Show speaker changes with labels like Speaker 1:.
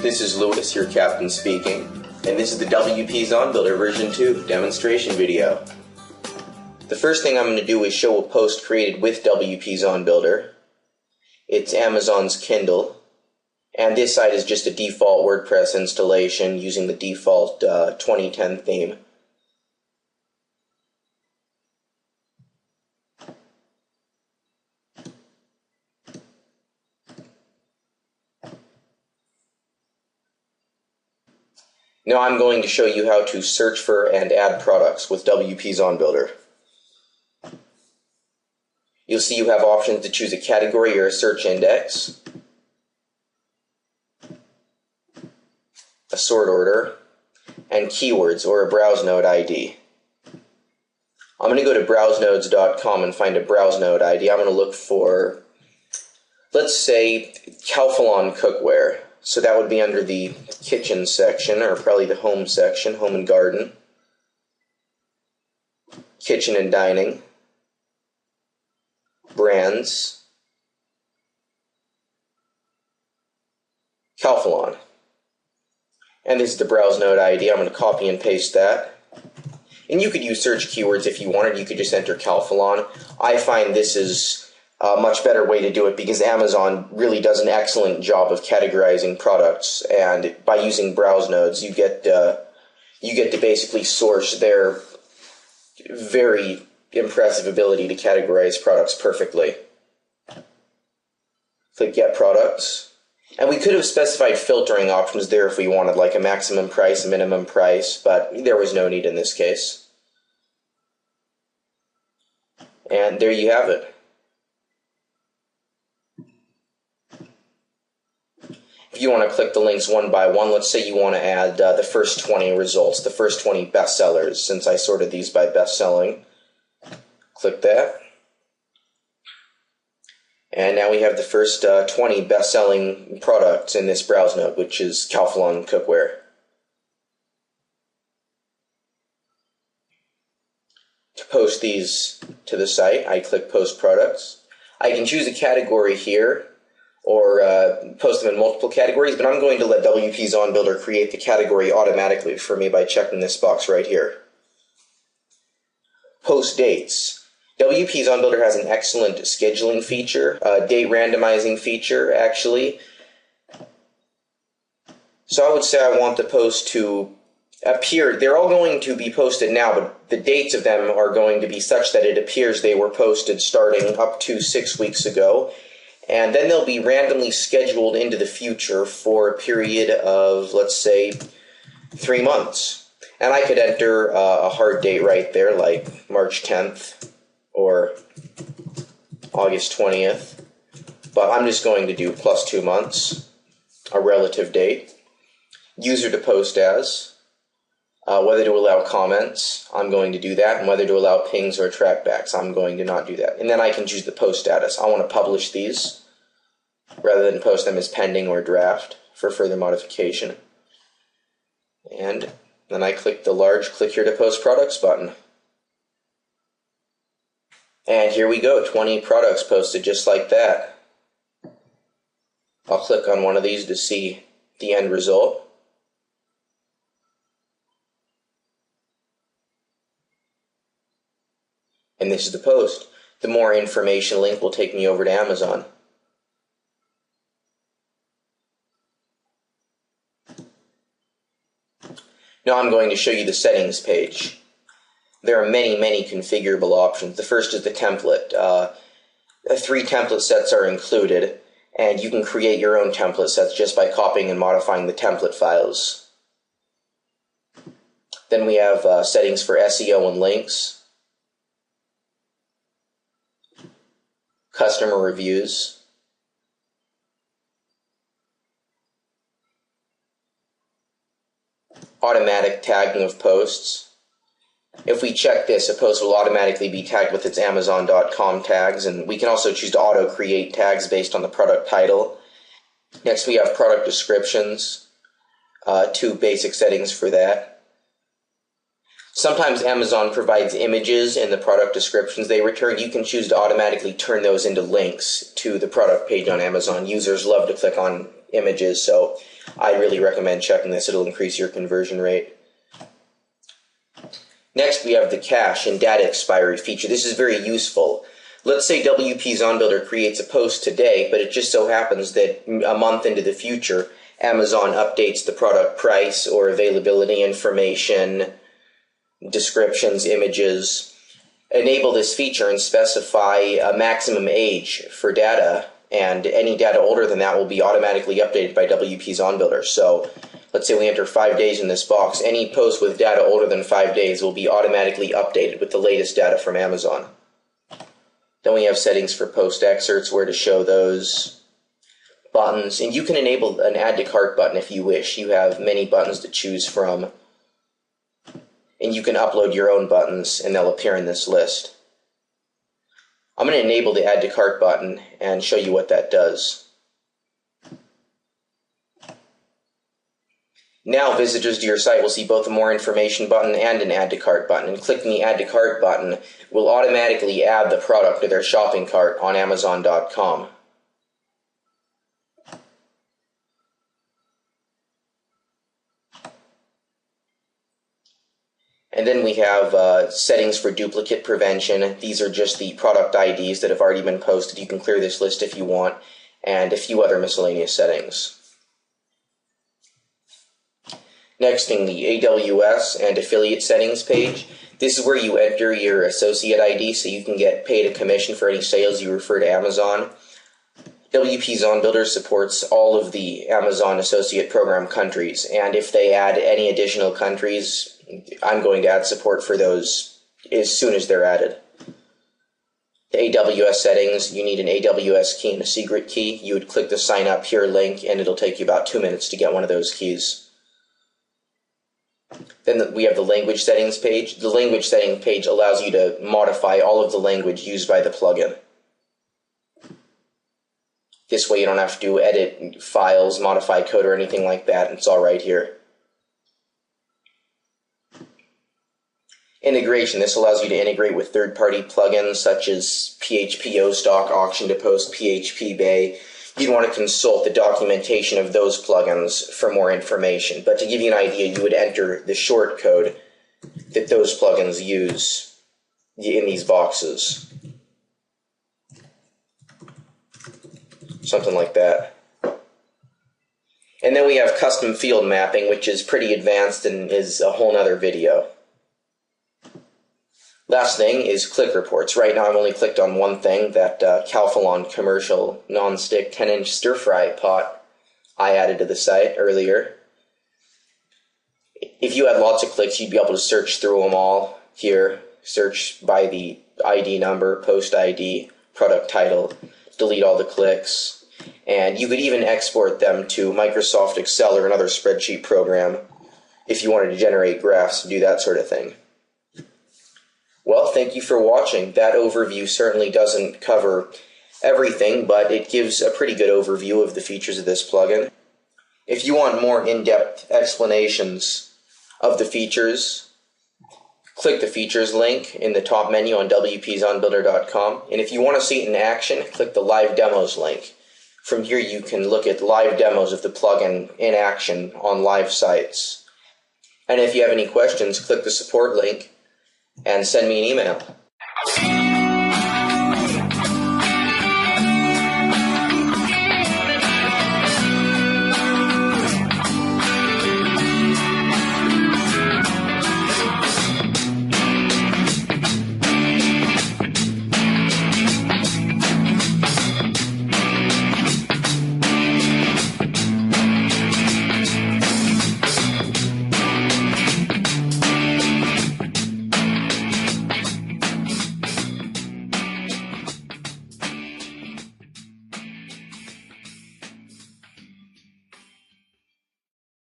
Speaker 1: This is Lewis, your captain speaking, and this is the WP Zon Builder version 2 demonstration video. The first thing I'm going to do is show a post created with WP Zon Builder. It's Amazon's Kindle, and this site is just a default WordPress installation using the default 2010 theme. Now I'm going to show you how to search for and add products with WP Zon Builder. You'll see you have options to choose a category or a search index, a sort order, and keywords or a browse node ID. I'm going to go to browsenodes.com and find a browse node ID. I'm going to look for, let's say, Calphalon cookware. So that would be under the kitchen section, or probably the home section, home and garden, kitchen and dining, brands, Calphalon. And this is the browse node ID. I'm going to copy and paste that. And you could use search keywords if you wanted. You could just enter Calphalon. I find this is a much better way to do it because Amazon really does an excellent job of categorizing products, and by using browse nodes you get to basically source their very impressive ability to categorize products perfectly. Click Get Products, and we could have specified filtering options there if we wanted, like a maximum price, a minimum price, but there was no need in this case. And there you have it. If you want to click the links one by one, let's say you want to add the first 20 results, the first 20 bestsellers, since I sorted these by best-selling. Click that. And now we have the first 20 best-selling products in this browse node, which is Calphalon cookware. To post these to the site, I click Post Products. I can choose a category here, or post them in multiple categories, but I'm going to let WP Zon Builder create the category automatically for me by checking this box right here. Post dates. WP Zon Builder has an excellent scheduling feature, date randomizing feature actually. So I would say I want the post to appear, they're all going to be posted now, but the dates of them are going to be such that it appears they were posted starting up to 6 weeks ago. And then they'll be randomly scheduled into the future for a period of, let's say, 3 months. And I could enter a hard date right there, like March 10th or August 20th. But I'm just going to do plus 2 months, a relative date. User to post as. Whether to allow comments, I'm going to do that. And whether to allow pings or trackbacks, I'm going to not do that. And then I can choose the post status. I want to publish these rather than post them as pending or draft for further modification. And then I click the large Click Here to Post Products button. And here we go, 20 products posted just like that. I'll click on one of these to see the end result. And this is the post. The more information link will take me over to Amazon. Now I'm going to show you the settings page. There are many configurable options. The first is the template. 3 template sets are included, and you can create your own template sets just by copying and modifying the template files. Then we have settings for SEO and links, customer reviews, automatic tagging of posts. If we check this, a post will automatically be tagged with its Amazon.com tags, and we can also choose to auto-create tags based on the product title. Next we have product descriptions, 2 basic settings for that. Sometimes Amazon provides images in the product descriptions they return. You can choose to automatically turn those into links to the product page on Amazon. Users love to click on images, so I really recommend checking this. It'll increase your conversion rate. Next, we have the cache and data expiry feature. This is very useful. Let's say WP Zon Builder creates a post today, but it just so happens that a month into the future, Amazon updates the product price or availability information, descriptions, images. Enable this feature and specify a maximum age for data, and any data older than that will be automatically updated by WP Zon Builder. So let's say we enter 5 days in this box. Any post with data older than 5 days will be automatically updated with the latest data from Amazon. Then we have settings for post excerpts, where to show those, buttons, and you can enable an add to cart button if you wish. You have many buttons to choose from, and you can upload your own buttons and they'll appear in this list. I'm going to enable the add to cart button and show you what that does. Now visitors to your site will see both a more information button and an add to cart button, and clicking the add to cart button will automatically add the product to their shopping cart on Amazon.com. And then we have settings for duplicate prevention. These are just the product IDs that have already been posted. You can clear this list if you want, and a few other miscellaneous settings. Next thing, the AWS and affiliate settings page. This is where you enter your associate ID so you can get paid a commission for any sales you refer to Amazon. WP Zon Builder supports all of the Amazon Associate Program countries, and if they add any additional countries, I'm going to add support for those as soon as they're added. The AWS settings, you need an AWS key and a secret key. You would click the sign up here link, and it'll take you about 2 minutes to get one of those keys. Then we have the language settings page. The language setting page allows you to modify all of the language used by the plugin. This way you don't have to edit files, modify code, or anything like that. It's all right here. Integration. This allows you to integrate with third-party plugins such as PHP Stock, Auction to Post, PHP Bay. You'd want to consult the documentation of those plugins for more information. But to give you an idea, you would enter the short code that those plugins use in these boxes. Something like that. And then we have custom field mapping, which is pretty advanced and is a whole nother video. Last thing is click reports. Right now I've only clicked on one thing, that Calphalon commercial non-stick 10-inch stir-fry pot I added to the site earlier. If you had lots of clicks, you'd be able to search through them all here. Search by the ID number, post ID, product title, delete all the clicks, and you could even export them to Microsoft Excel or another spreadsheet program if you wanted to generate graphs and do that sort of thing. Well, thank you for watching. That overview certainly doesn't cover everything, but it gives a pretty good overview of the features of this plugin. If you want more in-depth explanations of the features, click the features link in the top menu on WPZonBuilder.com. And if you want to see it in action, click the live demos link. From here you can look at live demos of the plugin in action on live sites. And if you have any questions, click the support link and send me an email.